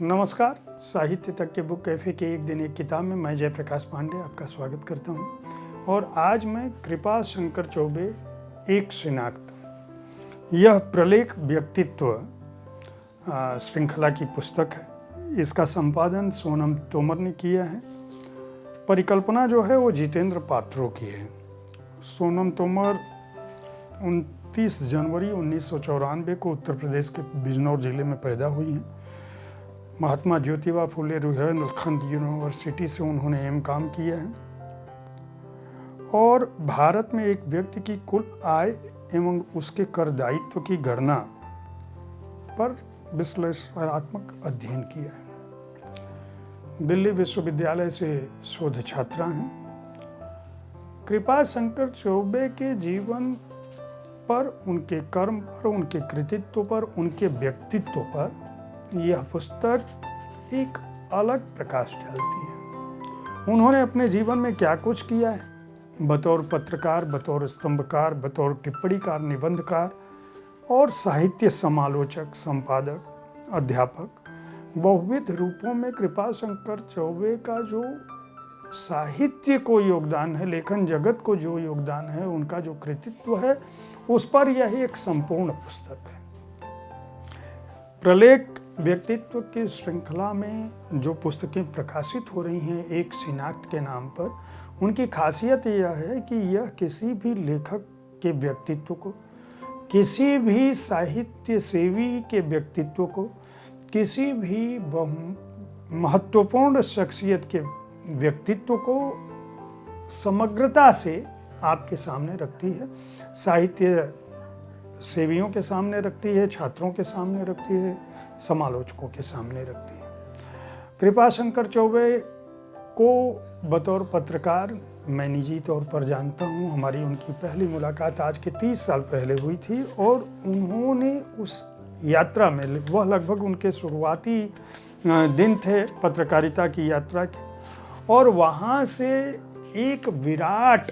नमस्कार। साहित्य तक के बुक कैफ़े के एक दिन एक किताब में मैं जयप्रकाश पांडे आपका स्वागत करता हूं। और आज मैं कृपा शंकर चौबे एक शिनाख्त, यह प्रलेख व्यक्तित्व श्रृंखला की पुस्तक है। इसका संपादन सोनम तोमर ने किया है। परिकल्पना जो है वो जितेंद्र पात्रों की है। सोनम तोमर 29 जनवरी 1994 को उत्तर प्रदेश के बिजनौर जिले में पैदा हुई हैं। महात्मा ज्योतिबा फुले रुहेलखंड यूनिवर्सिटी से उन्होंने एम.कॉम किया है और भारत में एक व्यक्ति की कुल आय एवं उसके कर दायित्व की गणना पर विश्लेषणात्मक अध्ययन किया है। दिल्ली विश्वविद्यालय से शोध छात्रा हैं। कृपा शंकर चौबे के जीवन पर, उनके कर्म पर, उनके कृतित्व पर, उनके व्यक्तित्व पर यह पुस्तक एक अलग प्रकाश डालती है। उन्होंने अपने जीवन में क्या कुछ किया है, बतौर पत्रकार, बतौर स्तंभकार, बतौर टिप्पणीकार, निबंधकार और साहित्य समालोचक, संपादक, अध्यापक, बहुविध रूपों में कृपा शंकर चौबे का जो साहित्य को योगदान है, लेखन जगत को जो योगदान है, उनका जो कृतित्व है, उस पर यह एक संपूर्ण पुस्तक है। प्रलेख व्यक्तित्व की श्रृंखला में जो पुस्तकें प्रकाशित हो रही हैं एक शिनाख्त के नाम पर, उनकी खासियत यह है कि यह किसी भी लेखक के व्यक्तित्व को, किसी भी साहित्य सेवी के व्यक्तित्व को, किसी भी महत्वपूर्ण शख्सियत के व्यक्तित्व को समग्रता से आपके सामने रखती है। साहित्य सेवियों के सामने रखती है, छात्रों के सामने रखती है, समालोचकों के सामने रखती है। कृपा शंकर चौबे को बतौर पत्रकार मैं निजी तौर पर जानता हूँ। हमारी उनकी पहली मुलाकात आज के 30 साल पहले हुई थी और उन्होंने उस यात्रा में, वह लगभग उनके शुरुआती दिन थे पत्रकारिता की यात्रा के, और वहाँ से एक विराट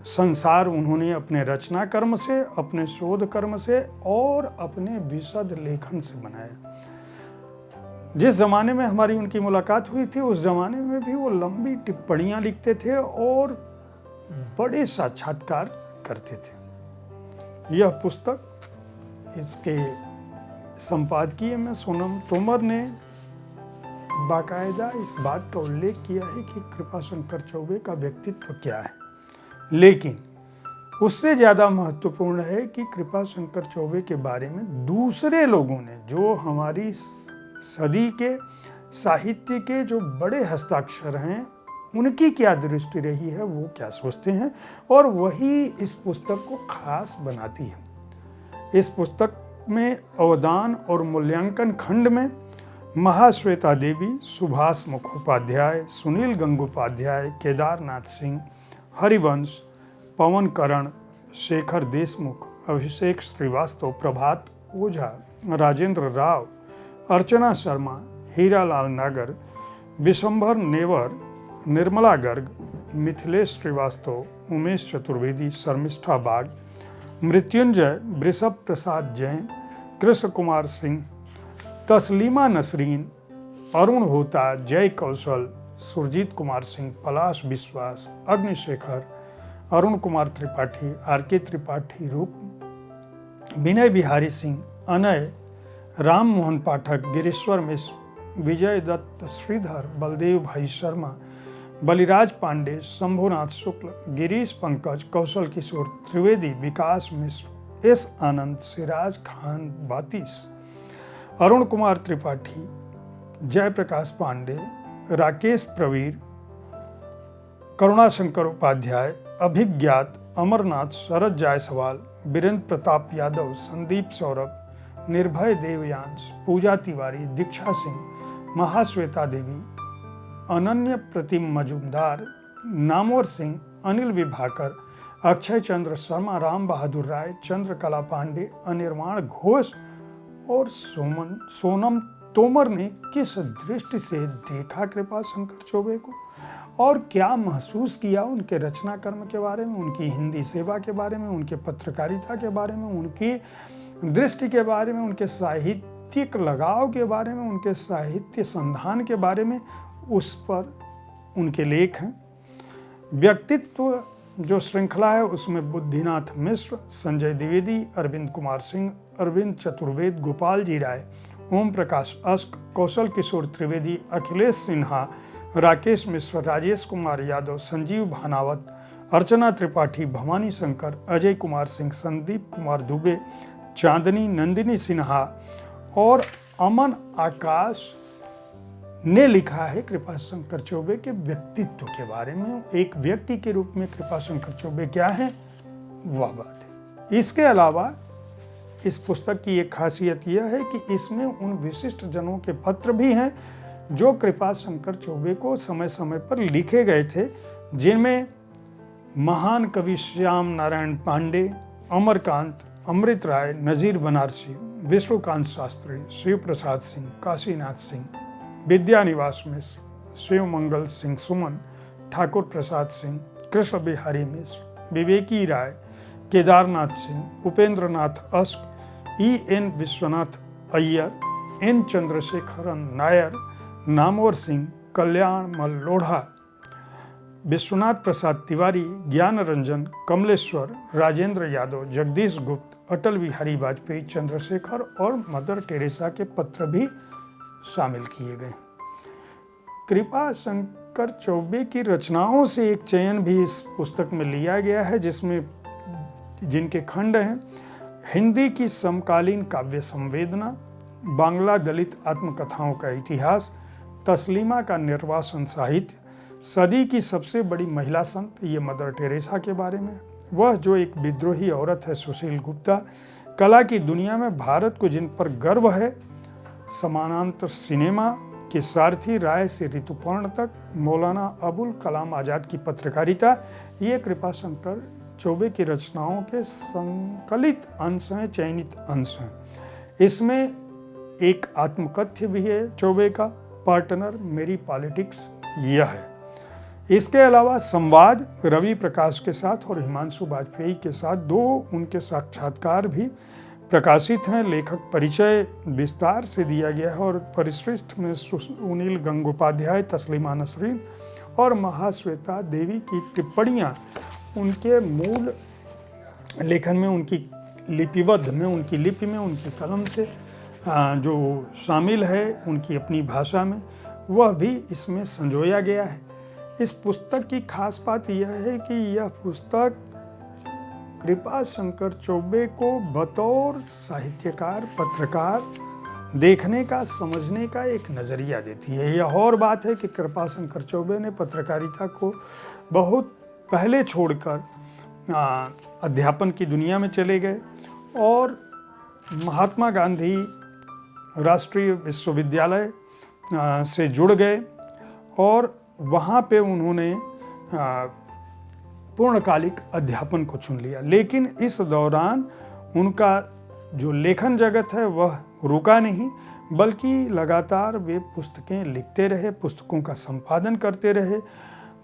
संसार उन्होंने अपने रचना कर्म से, अपने शोध कर्म से और अपने विशद लेखन से बनाया। जिस जमाने में हमारी उनकी मुलाकात हुई थी, उस जमाने में भी वो लंबी टिप्पणियां लिखते थे और बड़े साक्षात्कार करते थे। यह पुस्तक, इसके संपादकीय में सोनम तोमर ने बाकायदा इस बात का उल्लेख किया है कि कृपा शंकर चौबे का व्यक्तित्व क्या है, लेकिन उससे ज़्यादा महत्वपूर्ण है कि कृपा शंकर चौबे के बारे में दूसरे लोगों ने, जो हमारी सदी के साहित्य के जो बड़े हस्ताक्षर हैं, उनकी क्या दृष्टि रही है, वो क्या सोचते हैं, और वही इस पुस्तक को खास बनाती है। इस पुस्तक में अवदान और मूल्यांकन खंड में महाश्वेता देवी, सुभाष मुखोपाध्याय, सुनील गंगोपाध्याय, केदारनाथ सिंह, हरिवंश, पवन करण, शेखर देशमुख, अभिषेक श्रीवास्तव, प्रभात ओझा, राजेंद्र राव, अर्चना शर्मा, हीरालाल नागर, विशंभर नेवर, निर्मला गर्ग, मिथिलेश श्रीवास्तव, उमेश चतुर्वेदी, शर्मिष्ठा बाग, मृत्युंजय, वृषभ प्रसाद जैन, कृष्ण कुमार सिंह, तस्लीमा नसरीन, अरुण होता, जय कौशल, सुरजीत कुमार सिंह, पलाश विश्वास, अग्निशेखर, अरुण कुमार त्रिपाठी, आर.के. त्रिपाठी, रूप, विनय बिहारी सिंह, अनय, राम मोहन पाठक, गिरीश्वर मिश्र, विजय दत्त, श्रीधर, बलदेव भाई शर्मा, बलिराज पांडे, शंभुनाथ शुक्ल, गिरीश पंकज, कौशल किशोर त्रिवेदी, विकास मिश्र, एस आनंद, सिराज खान बातिस, अरुण कुमार त्रिपाठी, जयप्रकाश पांडे, राकेश प्रवीर, करुणाशंकर उपाध्याय, अभिज्ञात, अमरनाथ, शरद जायसवाल, वीरेंद्र प्रताप यादव, संदीप सौरभ, निर्भय देवयांश, पूजा तिवारी, दीक्षा सिंह, महाश्वेता देवी, अनन्य प्रतिम मजुमदार, नामवर सिंह, अनिल विभाकर, अक्षय चंद्र शर्मा, राम बहादुर राय, चंद्रकला पांडे, अनिर्वाण घोष और सोनम तोमर ने किस दृष्टि से देखा कृपा शंकर चौबे को और क्या महसूस किया उनके रचना कर्म के बारे में, उनकी हिंदी सेवा के बारे में, उनके पत्रकारिता के बारे में, उनकी दृष्टि के बारे में, उनके साहित्य साहित्यिक लगाव के बारे में, उनके साहित्य संधान के बारे में, उस पर उनके लेख हैं। व्यक्तित्व जो श्रृंखला है उसमें बुद्धिनाथ मिश्र, संजय द्विवेदी, अरविंद कुमार सिंह, अरविंद चतुर्वेद, गोपाल जी राय, ओम प्रकाश अस्क, कौशल किशोर त्रिवेदी, अखिलेश सिन्हा, राकेश मिश्र, राजेश कुमार यादव, संजीव भानावत, अर्चना त्रिपाठी, भवानी शंकर, अजय कुमार सिंह, संदीप कुमार दुबे, चांदनी, नंदिनी सिन्हा और अमन आकाश ने लिखा है कृपाशंकर चौबे के व्यक्तित्व के बारे में। एक व्यक्ति के रूप में कृपाशंकर चौबे क्या है, वह बात है। इसके अलावा इस पुस्तक की एक खासियत यह है कि इसमें उन विशिष्ट जनों के पत्र भी हैं जो कृपाशंकर चौबे को समय समय पर लिखे गए थे, जिनमें महान कवि श्याम नारायण पांडे, अमरकांत, अमृत राय, नजीर बनारसी, विष्णुकांत शास्त्री, शिव प्रसाद सिंह, काशीनाथ सिंह, विद्यानिवास मिश्र, शिव मंगल सिंह सुमन, ठाकुर प्रसाद सिंह, कृष्ण बिहारी मिश्र, विवेकी राय, केदारनाथ सिंह, उपेंद्रनाथ अस्क, E.N. विश्वनाथ अय्यर, N. चंद्रशेखरन नायर, नामवर सिंह, कल्याण मल लोढ़ा, विश्वनाथ प्रसाद तिवारी, ज्ञान रंजन, कमलेश्वर, राजेंद्र यादव, जगदीश गुप्त, अटल बिहारी वाजपेयी, चंद्रशेखर और मदर टेरेसा के पत्र भी शामिल किए गए। कृपाशंकर चौबे की रचनाओं से एक चयन भी इस पुस्तक में लिया गया है, जिनके खंड हैं हिंदी की समकालीन काव्य संवेदना, बांग्ला दलित आत्मकथाओं का इतिहास, तस्लीमा का निर्वासन साहित्य, सदी की सबसे बड़ी महिला संत, ये मदर टेरेसा के बारे में, वह जो एक विद्रोही औरत है सुशील गुप्ता, कला की दुनिया में भारत को जिन पर गर्व है, समानांतर सिनेमा के सारथी राय से ऋतुपर्ण तक, मौलाना अबुल कलाम आज़ाद की पत्रकारिता, ये कृपाशंकर चौबे की रचनाओं के संकलित अंश हैं, चयनित अंश हैं। इसमें एक आत्मकथ्य भी है चौबे का, पार्टनर मेरी पॉलिटिक्स यह है। इसके अलावा संवाद रवि प्रकाश के साथ और हिमांशु वाजपेयी के साथ 2 उनके साक्षात्कार भी प्रकाशित हैं। लेखक परिचय विस्तार से दिया गया है और परिशिष्ट में सुनील गंगोपाध्याय, तस्लीमा नसरीन और महाश्वेता देवी की टिप्पणियाँ उनके मूल लेखन में, उनकी लिपिबद्ध में, उनकी लिपि में, उनकी कलम से जो शामिल है उनकी अपनी भाषा में, वह भी इसमें संजोया गया है। इस पुस्तक की खास बात यह है कि यह पुस्तक कृपाशंकर चौबे को बतौर साहित्यकार, पत्रकार देखने का, समझने का एक नज़रिया देती है। यह और बात है कि कृपाशंकर चौबे ने पत्रकारिता को बहुत पहले छोड़कर अध्यापन की दुनिया में चले गए और महात्मा गांधी राष्ट्रीय विश्वविद्यालय से जुड़ गए और वहाँ पे उन्होंने पूर्णकालिक अध्यापन को चुन लिया। लेकिन इस दौरान उनका जो लेखन जगत है वह रुका नहीं, बल्कि लगातार वे पुस्तकें लिखते रहे, पुस्तकों का संपादन करते रहे,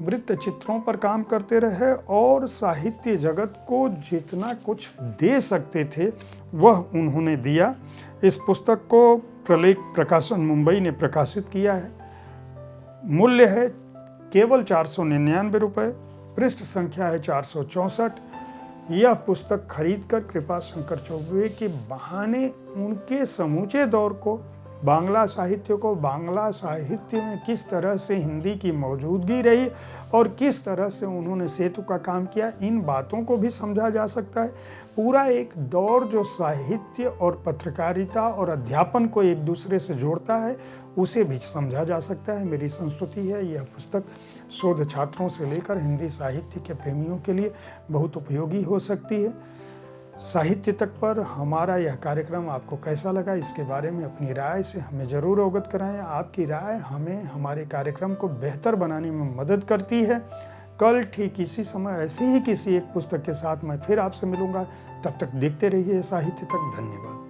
वृत्त चित्रों पर काम करते रहे और साहित्य जगत को जितना कुछ दे सकते थे वह उन्होंने दिया। इस पुस्तक को प्रलेख प्रकाशन मुंबई ने प्रकाशित किया है। मूल्य है केवल 499 रुपये, पृष्ठ संख्या है 464। यह पुस्तक खरीदकर कृपाशंकर चौबे के बहाने उनके समूचे दौर को, बांग्ला साहित्य को, बांग्ला साहित्य में किस तरह से हिंदी की मौजूदगी रही और किस तरह से उन्होंने सेतु का काम किया, इन बातों को भी समझा जा सकता है। पूरा एक दौर जो साहित्य और पत्रकारिता और अध्यापन को एक दूसरे से जोड़ता है, उसे भी समझा जा सकता है। मेरी संस्तुति है, यह पुस्तक शोध छात्रों से लेकर हिंदी साहित्य के प्रेमियों के लिए बहुत उपयोगी हो सकती है। साहित्य तक पर हमारा यह कार्यक्रम आपको कैसा लगा, इसके बारे में अपनी राय से हमें ज़रूर अवगत कराएं। आपकी राय हमें हमारे कार्यक्रम को बेहतर बनाने में मदद करती है। कल ठीक इसी समय ऐसे ही किसी एक पुस्तक के साथ मैं फिर आपसे मिलूंगा। तब तक देखते रहिए साहित्य तक। धन्यवाद।